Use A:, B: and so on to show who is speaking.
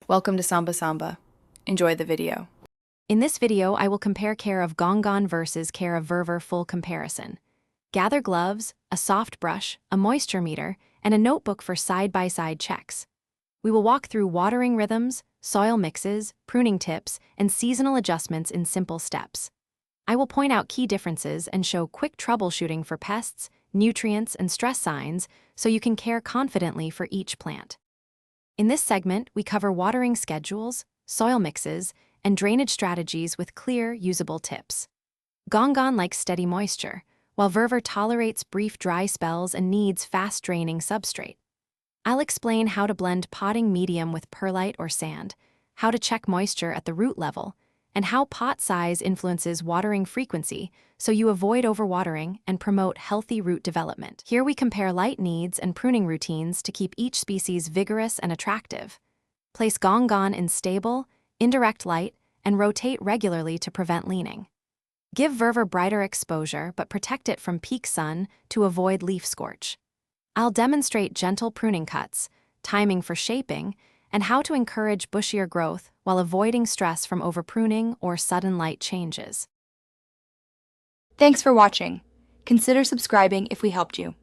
A: Welcome to Samba Samba. Enjoy the video.
B: In this video, I will compare care of Gongon versus care of Verver full comparison. Gather gloves, a soft brush, a moisture meter, and a notebook for side-by-side checks. We will walk through watering rhythms, soil mixes, pruning tips, and seasonal adjustments in simple steps. I will point out key differences and show quick troubleshooting for pests, nutrients, and stress signs so you can care confidently for each plant. In this segment, we cover watering schedules, soil mixes, and drainage strategies with clear, usable tips. Gongon likes steady moisture, while Verver tolerates brief dry spells and needs fast-draining substrate. I'll explain how to blend potting medium with perlite or sand, how to check moisture at the root level, and how pot size influences watering frequency so you avoid overwatering and promote healthy root development. Here we compare light needs and pruning routines to keep each species vigorous and attractive. Place Gongon in stable, indirect light, and rotate regularly to prevent leaning. Give Verver brighter exposure but protect it from peak sun to avoid leaf scorch. I'll demonstrate gentle pruning cuts, timing for shaping, and how to encourage bushier growth while avoiding stress from overpruning or sudden light changes.
C: Thanks for watching. Consider subscribing if we helped you.